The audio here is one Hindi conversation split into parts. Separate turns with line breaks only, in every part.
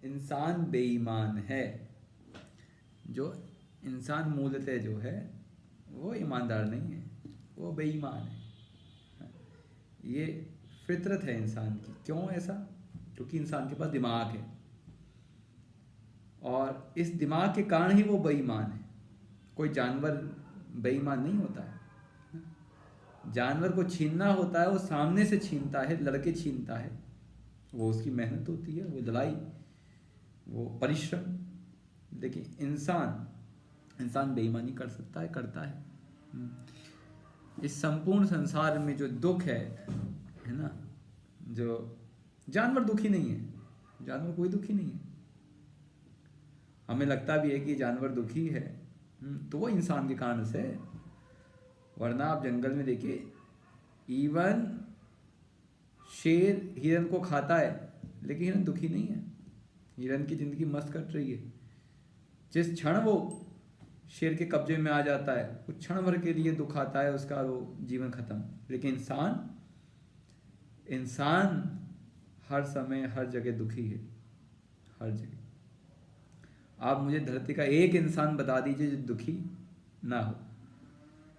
इंसान बेईमान है। जो इंसान मूलतः जो है वो ईमानदार नहीं है, वो बेईमान है। ये फितरत है इंसान की। क्यों ऐसा? क्योंकि इंसान के पास दिमाग है, और इस दिमाग के कारण ही वो बेईमान है। कोई जानवर बेईमान नहीं होता है। जानवर को छीनना होता है, वो सामने से छीनता है, लड़के छीनता है, वो उसकी मेहनत होती है, वो लड़ाई, वो परिश्रम। लेकिन इंसान बेईमानी कर सकता है, करता है। इस संपूर्ण संसार में जो दुख है ना, जो जानवर दुखी नहीं है, जानवर कोई दुखी नहीं है। हमें लगता भी है कि जानवर दुखी है, तो वो इंसान के कारण से है। वरना आप जंगल में देखिए, इवन शेर हिरन को खाता है, लेकिन हिरन दुखी नहीं है। हिरन की जिंदगी मस्त कट रही है। जिस क्षण वो शेर के कब्जे में आ जाता है, कुछ क्षण भर के लिए दुख आता है उसका, वो जीवन खत्म। लेकिन इंसान हर समय हर जगह दुखी है, हर जगह। आप मुझे धरती का एक इंसान बता दीजिए जो दुखी ना हो।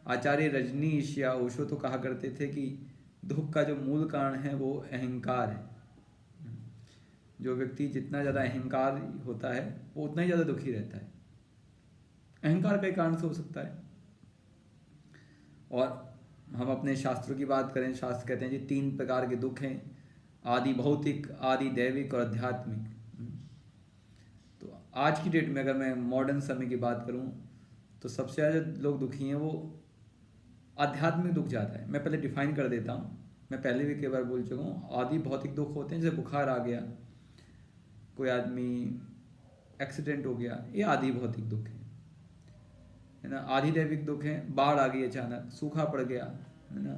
आचार्य रजनीश या ओशो तो कहा करते थे कि दुख का जो मूल कारण है वो अहंकार है। जो व्यक्ति जितना ज़्यादा अहंकार होता है वो उतना ही ज़्यादा दुखी रहता है। अहंकार कई कारण से हो सकता है। और हम अपने शास्त्रों की बात करें, शास्त्र कहते हैं जी 3 प्रकार के दुख हैं, आदि भौतिक, आदि दैविक और आध्यात्मिक। तो आज की डेट में अगर मैं मॉडर्न समय की बात करूं, तो सबसे ज़्यादा लोग दुखी हैं वो आध्यात्मिक दुख ज़्यादा है। मैं पहले डिफाइन कर देता हूँ, मैं पहले भी कई बार बोल चुका हूँ। आदि भौतिक दुख होते हैं, जैसे बुखार आ गया, कोई आदमी एक्सीडेंट हो गया, ये आदि भौतिक दुख है ना। आदि दैविक दुख है, बाढ़ आ गई अचानक, सूखा पड़ गया है ना,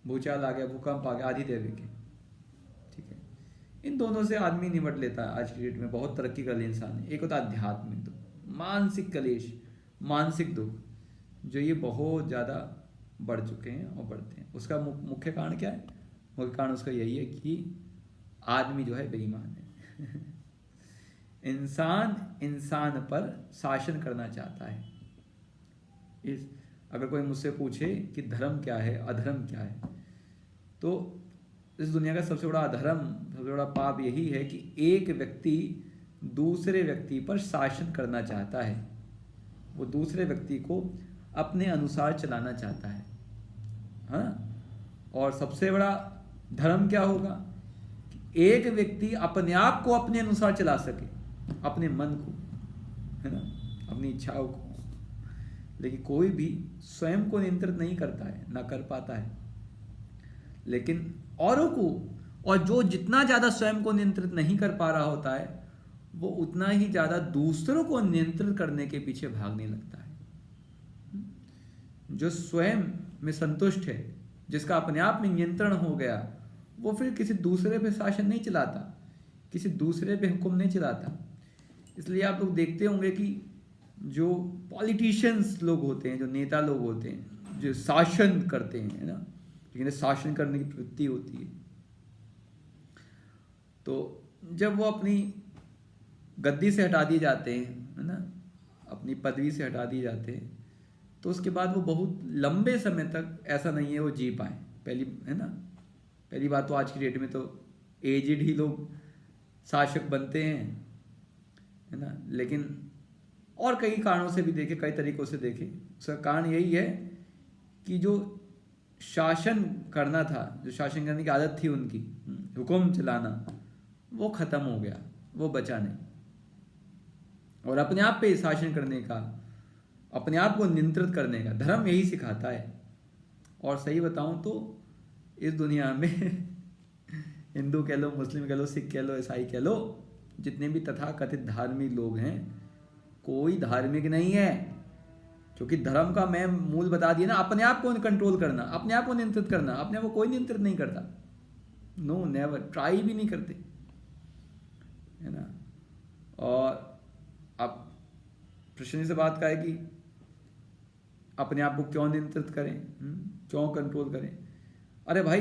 भूचाल आ गया, भूकंप आ गया, आदि दैविक है। ठीक है, इन दोनों से आदमी निपट लेता है। आज की डेट में बहुत तरक्की कर ली इंसान ने। एक होता है आध्यात्मिक दुख, मानसिक कलेश, मानसिक दुख, जो ये बहुत ज़्यादा बढ़ चुके हैं और बढ़ते हैं। उसका मुख्य कारण क्या है? मुख्य कारण उसका यही है कि आदमी जो है बेईमान है। इंसान पर शासन करना चाहता है। अगर कोई मुझसे पूछे कि धर्म क्या है, अधर्म क्या है, तो इस दुनिया का सबसे बड़ा अधर्म, सबसे बड़ा पाप यही है कि एक व्यक्ति दूसरे व्यक्ति पर शासन करना चाहता है। वो दूसरे व्यक्ति को अपने अनुसार चलाना चाहता है। हाँ, और सबसे बड़ा धर्म क्या होगा? कि एक व्यक्ति अपने आप को अपने अनुसार चला सके, अपने मन को, है ना, अपनी इच्छाओं को। लेकिन कोई भी स्वयं को नियंत्रित नहीं करता है, ना कर पाता है। लेकिन औरों को, और जो जितना ज़्यादा स्वयं को नियंत्रित नहीं कर पा रहा होता है, वो उतना ही ज़्यादा दूसरों को नियंत्रित करने के पीछे भागने लगता है। जो स्वयं में संतुष्ट है, जिसका अपने आप में नियंत्रण हो गया, वो फिर किसी दूसरे पे शासन नहीं चलाता, किसी दूसरे पे हुक्म नहीं चलाता। इसलिए आप लोग देखते होंगे कि जो पॉलिटिशियंस लोग होते हैं, जो नेता लोग होते हैं, जो शासन करते हैं, है ना, जिन्हें शासन करने की प्रवृत्ति होती है, तो जब वो अपनी गद्दी से हटा दिए जाते हैं, है ना, अपनी पदवी से हटा दिए जाते हैं, तो उसके बाद वो बहुत लंबे समय तक ऐसा नहीं है वो जी पाए। पहली बात तो आज की डेट में तो एजिड ही लोग शासक बनते हैं, है ना। लेकिन और कई कारणों से भी देखे, कई तरीकों से देखे, उसका कारण यही है कि जो शासन करना था, जो शासन करने की आदत थी उनकी, हुक्म चलाना, वो खत्म हो गया, वो बचा नहीं। और अपने आप पे शासन करने का, अपने आप को नियंत्रित करने का धर्म यही सिखाता है। और सही बताऊं तो इस दुनिया में हिंदू कह लो, मुस्लिम कह लो, सिख कह लो, ईसाई कह लो, जितने भी तथाकथित धार्मिक लोग हैं, कोई धार्मिक नहीं है। क्योंकि धर्म का मैं मूल बता दिया ना, अपने आप को कंट्रोल करना, अपने आप को नियंत्रित करना। अपने आप को कोई नियंत्रित नहीं करता, नो, नेवर, ट्राई भी नहीं करते, है ना। और अब प्रश्न से बात का है कि अपने आप को क्यों नियंत्रित करें, क्यों कंट्रोल करें? अरे भाई,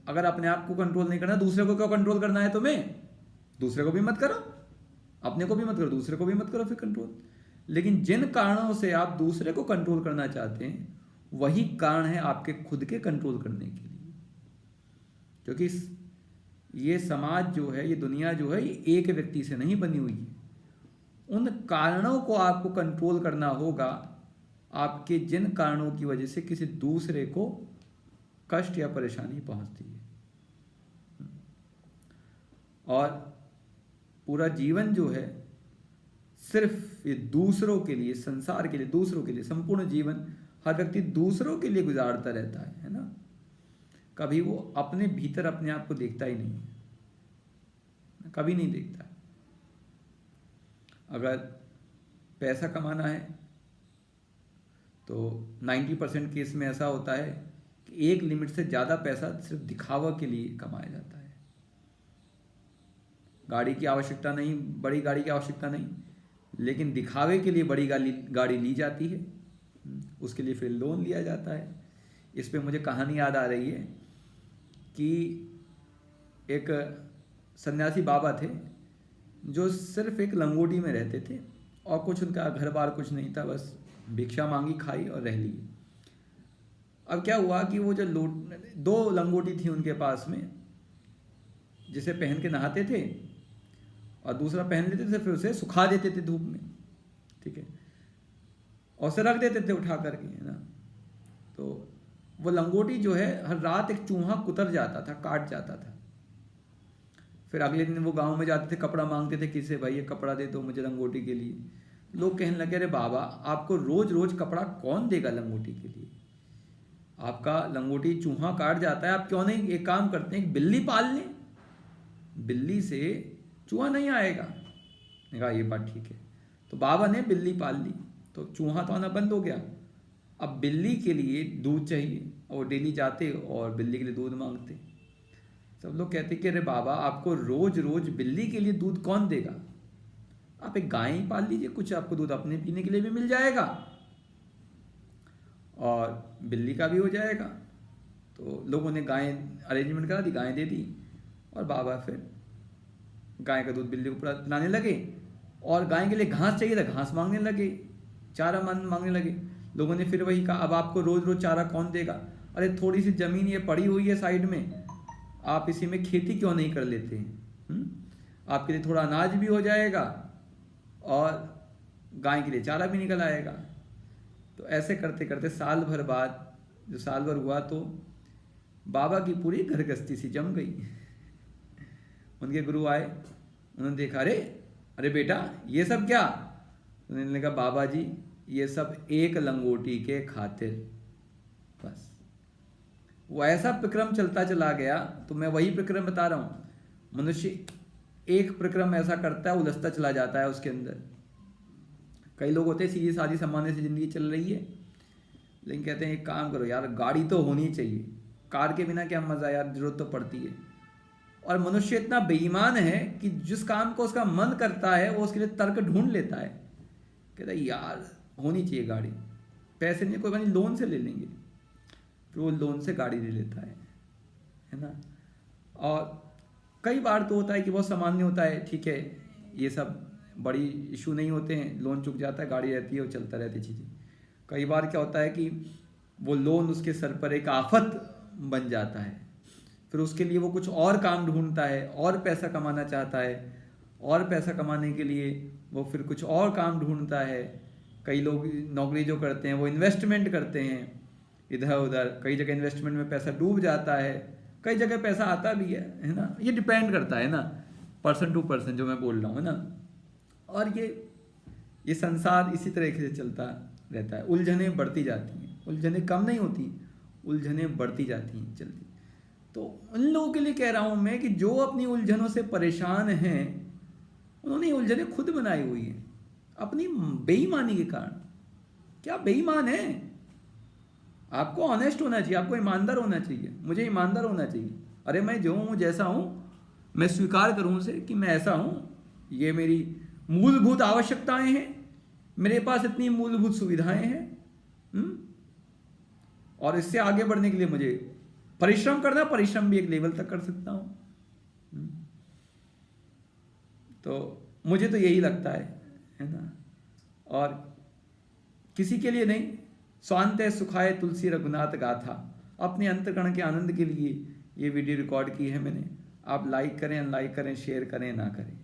अगर अपने आप को कंट्रोल नहीं करना, दूसरे को क्यों कंट्रोल करना है तुम्हें? दूसरे को भी मत करो, अपने को भी मत करो, दूसरे को भी मत करो फिर कंट्रोल। लेकिन जिन कारणों से आप दूसरे को कंट्रोल करना चाहते हैं वही कारण है आपके खुद के कंट्रोल करने के लिए। क्योंकि ये समाज जो है, ये दुनिया जो है, ये एक व्यक्ति से नहीं बनी हुई है। उन कारणों को आपको कंट्रोल करना होगा, आपके जिन कारणों की वजह से किसी दूसरे को कष्ट या परेशानी पहुंचती है। और पूरा जीवन जो है सिर्फ ये दूसरों के लिए, संसार के लिए, दूसरों के लिए, संपूर्ण जीवन हर व्यक्ति दूसरों के लिए गुजारता रहता है ना। कभी वो अपने भीतर अपने आप को देखता ही नहीं है, कभी नहीं देखता। अगर पैसा कमाना है तो 90% केस में ऐसा होता है कि एक लिमिट से ज़्यादा पैसा सिर्फ दिखावा के लिए कमाया जाता है। गाड़ी की आवश्यकता नहीं, बड़ी गाड़ी की आवश्यकता नहीं, लेकिन दिखावे के लिए बड़ी गाड़ी ली जाती है, उसके लिए फिर लोन लिया जाता है। इस पे मुझे कहानी याद आ रही है कि एक सन्यासी बाबा थे जो सिर्फ एक लंगोटी में रहते थे और कुछ उनका घर बार कुछ नहीं था, बस भिक्षा मांगी, खाई और रह ली। अब क्या हुआ कि वो जो दो लंगोटी थी उनके पास में, जिसे पहन के नहाते थे और दूसरा पहन लेते थे, फिर उसे सुखा देते थे धूप में, ठीक है, और उसे रख देते थे उठा करके, है ना। तो वो लंगोटी जो है हर रात एक चूहा कुतर जाता था, काट जाता था। फिर अगले दिन वो गांव में जाते थे, कपड़ा मांगते थे किसी से, भाई ये कपड़ा दे दो मुझे लंगोटी के लिए। लोग कहने लगे, अरे बाबा आपको रोज रोज कपड़ा कौन देगा लंगोटी के लिए, आपका लंगोटी चूहा काट जाता है, आप क्यों नहीं एक काम करते हैं, एक बिल्ली पाल लें, बिल्ली से चूहा नहीं आएगा। मैंने कहा ये बात ठीक है। तो बाबा ने बिल्ली पाल ली, तो चूहा तो आना बंद हो गया। अब बिल्ली के लिए दूध चाहिए और डेली जाते और बिल्ली के लिए दूध मांगते। सब लोग कहते कि अरे बाबा आपको रोज रोज बिल्ली के लिए दूध कौन देगा, आप एक गाय ही पाल लीजिए, कुछ आपको दूध अपने पीने के लिए भी मिल जाएगा और बिल्ली का भी हो जाएगा। तो लोगों ने गाय अरेंजमेंट करा दी, गाय दे दी, और बाबा फिर गाय का दूध बिल्ली को पिलाने लगे। और गाय के लिए घास चाहिए था, घास मांगने लगे, चारा मांगने लगे। लोगों ने फिर वही कहा, अब आपको रोज रोज चारा कौन देगा, अरे थोड़ी सी जमीन ये पड़ी हुई है साइड में, आप इसी में खेती क्यों नहीं कर लेते हैं, आपके लिए थोड़ा अनाज भी हो जाएगा और गाय के लिए चारा भी निकल आएगा। तो ऐसे करते करते साल भर बाद, जो साल भर हुआ, तो बाबा की पूरी घर गृहस्थी सी जम गई। उनके गुरु आए, उन्होंने देखा, अरे बेटा ये सब क्या, उन्होंने कहा बाबा जी ये सब एक लंगोटी के खातिर, बस। वो ऐसा प्रक्रम चलता चला गया। तो मैं वही प्रक्रम बता रहा हूं, मनुष्य एक प्रक्रम ऐसा करता है, उलझता चला जाता है उसके अंदर। कई लोग होते हैं सीधी सादी सामान्य से जिंदगी चल रही है, लेकिन कहते हैं एक काम करो यार, गाड़ी तो होनी चाहिए, कार के बिना क्या मजा यार, जरूरत तो पड़ती है। और मनुष्य इतना बेईमान है कि जिस काम को उसका मन करता है वो उसके लिए तर्क ढूंढ लेता है, कहता है यार होनी चाहिए गाड़ी, पैसे नहीं कोई बात नहीं लोन से ले लेंगे, फिर वो लोन से गाड़ी ले लेता है ना। और कई बार तो होता है कि बहुत सामान्य होता है, ठीक है, ये सब बड़ी इशू नहीं होते हैं, लोन चुक जाता है, गाड़ी रहती है, वो चलता रहती चीज़ें। कई बार क्या होता है कि वो लोन उसके सर पर एक आफत बन जाता है, फिर उसके लिए वो कुछ और काम ढूंढता है, और पैसा कमाना चाहता है, और पैसा कमाने के लिए वो फिर कुछ और काम ढूंढता है। कई लोग नौकरी जो करते हैं वो इन्वेस्टमेंट करते हैं इधर उधर, कई जगह इन्वेस्टमेंट में पैसा डूब जाता है, कई जगह पैसा आता भी है ना। ये डिपेंड करता है ना, पर्सन टू पर्सन जो मैं बोल रहा हूँ ना। और ये संसार इसी तरीके से चलता रहता है, उलझनें बढ़ती जाती हैं, उलझनें कम नहीं होती, उलझनें बढ़ती जाती हैं जल्दी। तो उन लोगों के लिए कह रहा हूं मैं कि जो अपनी उलझनों से परेशान हैं, उन्होंने उलझनें खुद बनाई हुई हैं अपनी बेईमानी के कारण। क्या बेईमान है, आपको ऑनेस्ट होना चाहिए, आपको ईमानदार होना चाहिए, मुझे ईमानदार होना चाहिए। अरे मैं जो हूं जैसा हूं, मैं स्वीकार करूं उसे कि मैं ऐसा हूं, ये मेरी मूलभूत आवश्यकताएं हैं, मेरे पास इतनी मूलभूत सुविधाएं हैं, और इससे आगे बढ़ने के लिए मुझे परिश्रम करना, परिश्रम भी एक लेवल तक कर सकता हूं। तो मुझे तो यही लगता है ना। और किसी के लिए नहीं, स्वांतः सुखाय तुलसी रघुनाथ गाथा, अपने अंतकरण के आनंद के लिए ये वीडियो रिकॉर्ड की है मैंने। आप लाइक करें, अनलाइक करें, शेयर करें, ना करें।